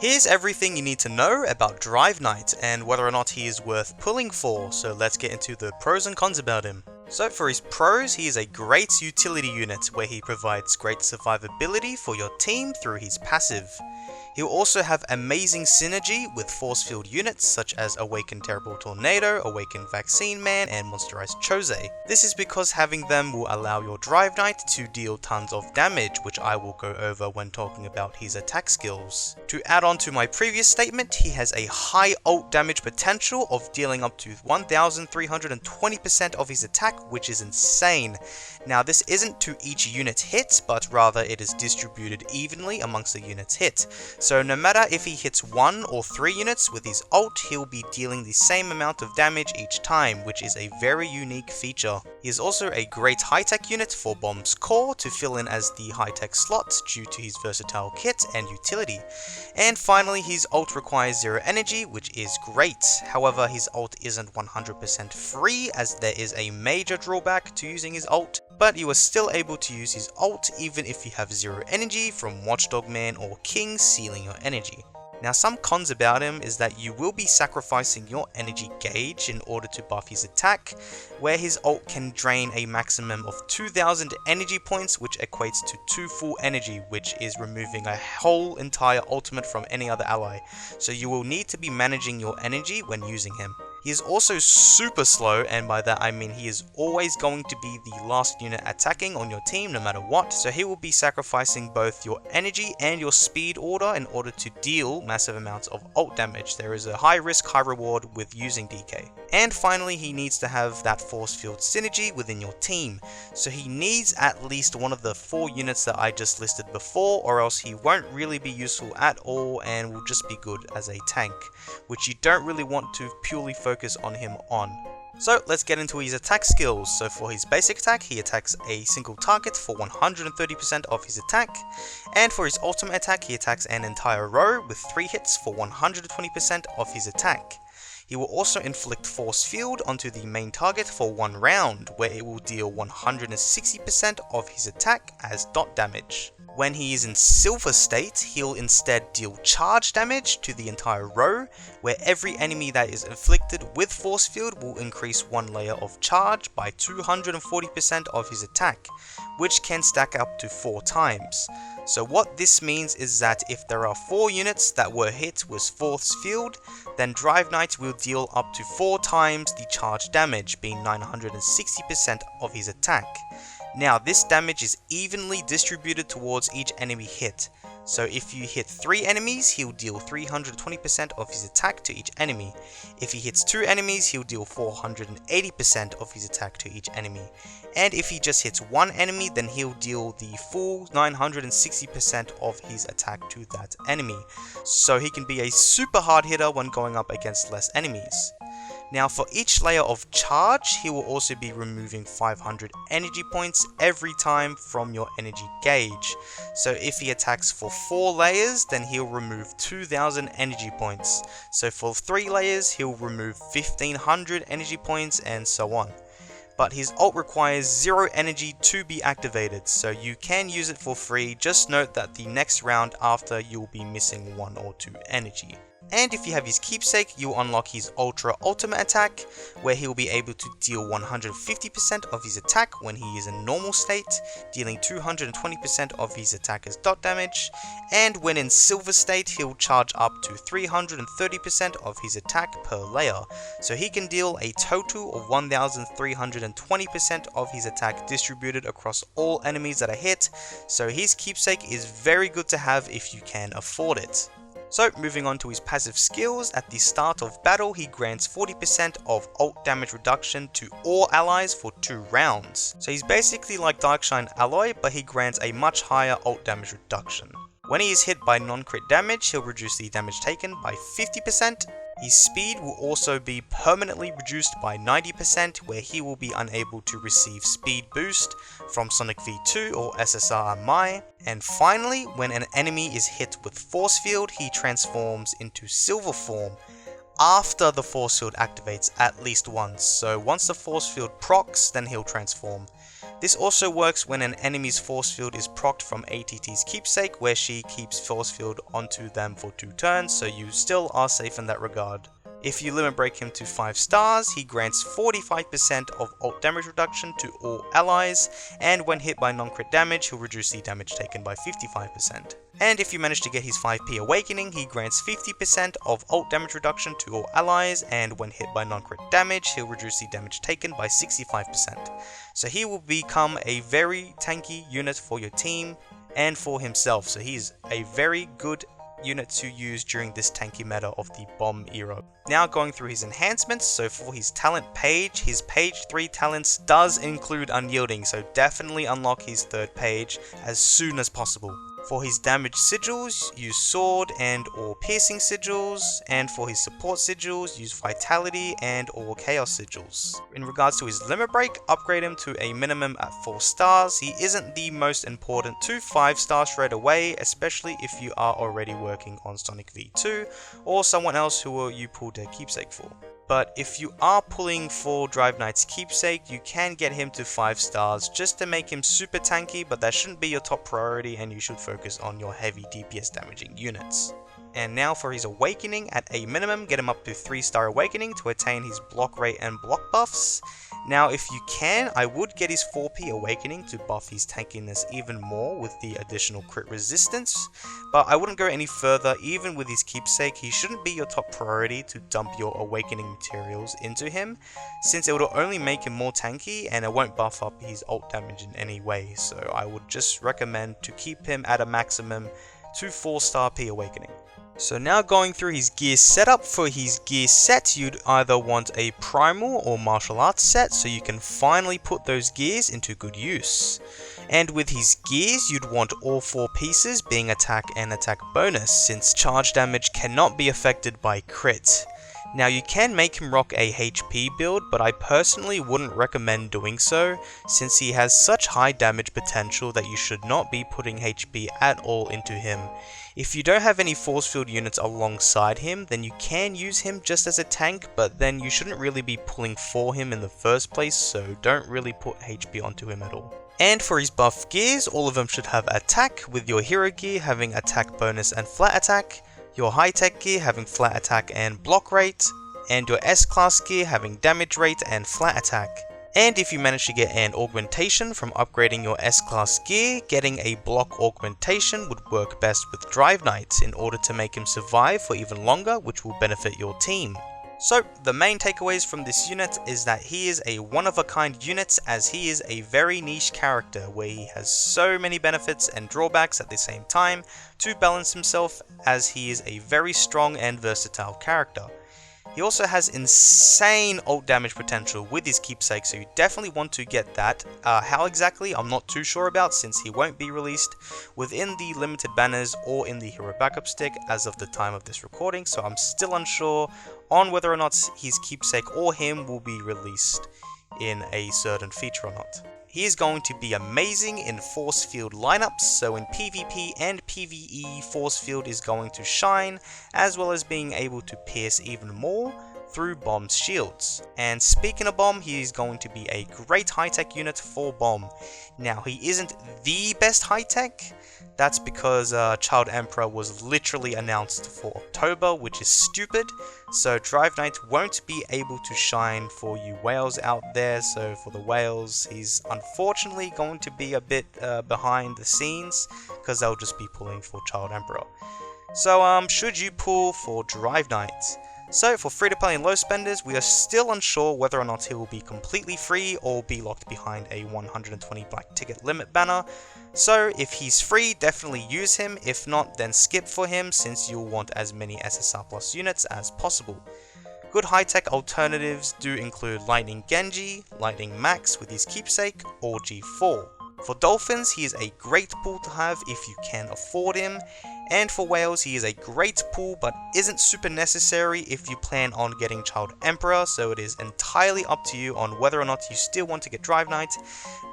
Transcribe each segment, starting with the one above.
Here's everything you need to know about Driveknight and whether or not he is worth pulling for, so let's get into the pros and cons about him. So for his pros, he is a great utility unit where he provides great survivability for your team through his passive. He'll also have amazing synergy with force field units such as Awakened Terrible Tornado, Awakened Vaccine Man, and Monsterized Chose. This is because having them will allow your Driveknight to deal tons of damage, which I will go over when talking about his attack skills. To add on to my previous statement, he has a high ult damage potential of dealing up to 1320% of his attack, which is insane. Now this isn't to each unit hit, but rather it is distributed evenly amongst the units hit. So no matter if he hits 1 or 3 units with his ult, he'll be dealing the same amount of damage each time, which is a very unique feature. He is also a great high-tech unit for Bomb's core to fill in as the high-tech slot due to his versatile kit and utility. And finally, his ult requires 0 energy, which is great. However, his ult isn't 100% free, as there is a major drawback to using his ult, but you are still able to use his ult even if you have 0 energy from Watchdog Man or King sealing your energy. Now some cons about him is that you will be sacrificing your energy gauge in order to buff his attack, where his ult can drain a maximum of 2000 energy points, which equates to 2 full energy, which is removing a whole entire ultimate from any other ally, so you will need to be managing your energy when using him. He is also super slow, and by that I mean he is always going to be the last unit attacking on your team no matter what, so he will be sacrificing both your energy and your speed order in order to deal massive amounts of ult damage. There is a high risk, high reward with using DK. And finally, he needs to have that force field synergy within your team, so he needs at least one of the 4 units that I just listed before, or else he won't really be useful at all and will just be good as a tank, which you don't really want to purely focus on him on. So let's get into his attack skills. So for his basic attack, he attacks a single target for 130% of his attack, and for his ultimate attack, he attacks an entire row with 3 hits for 120% of his attack. He will also inflict force field onto the main target for 1 round, where it will deal 160% of his attack as dot damage. When he is in silver state, he'll instead deal charge damage to the entire row, where every enemy that is inflicted with force field will increase 1 layer of charge by 240% of his attack, which can stack up to 4 times. So what this means is that if there are 4 units that were hit with force field, then Driveknight will deal up to 4 times the charge damage, being 960% of his attack. Now this damage is evenly distributed towards each enemy hit, so if you hit 3 enemies, he'll deal 320% of his attack to each enemy. If he hits 2 enemies, he'll deal 480% of his attack to each enemy. And if he just hits 1 enemy, then he'll deal the full 960% of his attack to that enemy. So he can be a super hard hitter when going up against less enemies. Now for each layer of charge, he will also be removing 500 energy points every time from your energy gauge. So if he attacks for 4 layers, then he'll remove 2000 energy points. So for 3 layers, he'll remove 1500 energy points, and so on. But his ult requires 0 energy to be activated, so you can use it for free. Just note that the next round after, you'll be missing 1 or 2 energy. And if you have his keepsake, you'll unlock his ultra ultimate attack, where he will be able to deal 150% of his attack when he is in normal state, dealing 220% of his attack as dot damage, and when in silver state, he'll charge up to 330% of his attack per layer, so he can deal a total of 1320% of his attack distributed across all enemies that are hit, so his keepsake is very good to have if you can afford it. So moving on to his passive skills, at the start of battle he grants 40% of ult damage reduction to all allies for 2 rounds. So he's basically like Darkshine Alloy, but he grants a much higher ult damage reduction. When he is hit by non-crit damage, he'll reduce the damage taken by 50%. His speed will also be permanently reduced by 90%, where he will be unable to receive speed boost from Sonic V2 or SSR Timeline. And finally, when an enemy is hit with force field, he transforms into silver form after the force field activates at least once. So once the force field procs, then he'll transform. This also works when an enemy's force field is procced from ATT's keepsake, where she keeps force field onto them for 2 turns, so you still are safe in that regard. If you limit break him to 5 stars, he grants 45% of ult damage reduction to all allies, and when hit by non-crit damage, he'll reduce the damage taken by 55%. And if you manage to get his 5p awakening, he grants 50% of ult damage reduction to all allies, and when hit by non-crit damage, he'll reduce the damage taken by 65%. So he will become a very tanky unit for your team and for himself, so he's a very good unit to use during this tanky meta of the bomb era. Now going through his enhancements, so for his talent page, his page 3 talents does include unyielding, so definitely unlock his 3rd page as soon as possible. For his damage sigils, use sword and or piercing sigils, and for his support sigils, use vitality and or chaos sigils. In regards to his limit break, upgrade him to a minimum at 4 stars. He isn't the most important to 5 stars straight away, especially if you are already working on Sonic V2 or someone else who you pulled their keepsake for. But if you are pulling for driveknight's keepsake, you can get him to 5 stars just to make him super tanky, but that shouldn't be your top priority and you should focus on your heavy DPS damaging units. And now for his awakening, at a minimum get him up to 3-star awakening to attain his block rate and block buffs. Now if you can, I would get his 4p awakening to buff his tankiness even more with the additional crit resistance, but I wouldn't go any further. Even with his keepsake, he shouldn't be your top priority to dump your awakening materials into him, since it will only make him more tanky and it won't buff up his ult damage in any way, so I would just recommend to keep him at a maximum to 4-star P awakening. So now going through his gear setup, for his gear set you'd either want a primal or martial arts set, so you can finally put those gears into good use. And with his gears you'd want all 4 pieces being attack and attack bonus, since charge damage cannot be affected by crit. Now you can make him rock a HP build, but I personally wouldn't recommend doing so, since he has such high damage potential that you should not be putting HP at all into him. If you don't have any force field units alongside him, then you can use him just as a tank, but then you shouldn't really be pulling for him in the first place, so don't really put HP onto him at all. And for his buff gears, all of them should have attack, with your hero gear having attack bonus and flat attack, your high tech gear having flat attack and block rate, and your S-class gear having damage rate and flat attack. And if you manage to get an augmentation from upgrading your S-class gear, getting a block augmentation would work best with driveknight in order to make him survive for even longer, which will benefit your team. So the main takeaways from this unit is that he is a one-of-a-kind unit, as he is a very niche character where he has so many benefits and drawbacks at the same time to balance himself, as he is a very strong and versatile character. He also has insane ult damage potential with his keepsake, so you definitely want to get that. How exactly, I'm not too sure about, since he won't be released within the limited banners or in the hero backup stick as of the time of this recording, so I'm still unsure on whether or not his keepsake or him will be released in a certain feature or not. He is going to be amazing in force field lineups, so in PvP and PvE, force field is going to shine, as well as being able to pierce even more through bomb's shields. And speaking of bomb, he is going to be a great high-tech unit for bomb. Now, he isn't the best high-tech. That's because Child Emperor was literally announced for October, which is stupid. So driveknight won't be able to shine for you whales out there. So for the whales, he's unfortunately going to be a bit behind the scenes, because they'll just be pulling for Child Emperor. So should you pull for driveknight? So for free-to-play and low spenders, we are still unsure whether or not he will be completely free or be locked behind a 120 black ticket limit banner. So if he's free, definitely use him. If not, then skip for him, since you'll want as many SSR Plus units as possible. Good high-tech alternatives do include Lightning Genji, Lightning Max with his keepsake, or G4. For dolphins, he is a great pull to have if you can afford him, and for whales, he is a great pull but isn't super necessary if you plan on getting Child Emperor, so it is entirely up to you on whether or not you still want to get driveknight,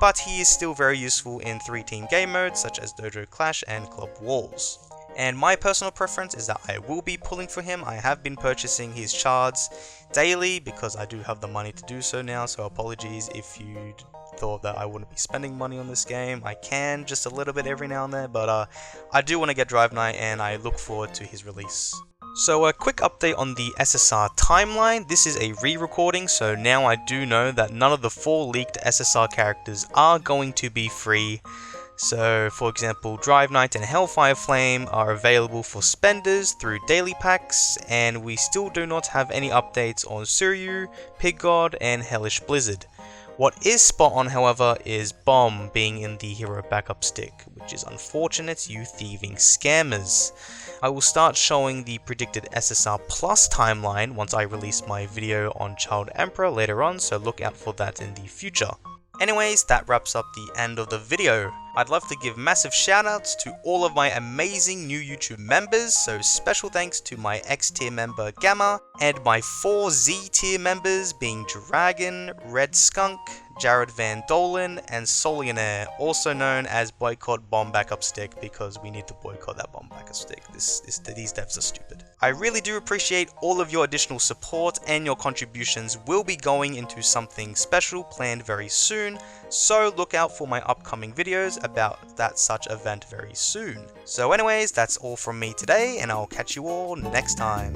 but he is still very useful in 3-team game modes such as Dojo Clash and Club Wars. And my personal preference is that I will be pulling for him. I have been purchasing his shards daily because I do have the money to do so now, so apologies if you thought that I wouldn't be spending money on this game. I can, just a little bit every now and then, but I do want to get driveknight, and I look forward to his release. So a quick update on the SSR Timeline. This is a re-recording, so now I do know that none of the 4 leaked SSR characters are going to be free. So, for example, driveknight and Hellfire Flame are available for spenders through daily packs, and we still do not have any updates on Suryu, Pig God, and Hellish Blizzard. What is spot on, however, is Bomb being in the hero backup stick, which is unfortunate, you thieving scammers. I will start showing the predicted SSR Plus timeline once I release my video on Child Emperor later on, so look out for that in the future. Anyways, that wraps up the end of the video. I'd love to give massive shoutouts to all of my amazing new YouTube members, so special thanks to my X tier member Gamma, and my 4 Z tier members being Dragon, Red Skunk, Jared Van Dolen, and Solionaire, also known as Boycott Bomb Backup Stick, because we need to boycott that Bomb Backup Stick. These devs are stupid. I really do appreciate all of your additional support, and your contributions will be going into something special planned very soon, so look out for my upcoming videos about that such event very soon. So anyways, that's all from me today, and I'll catch you all next time.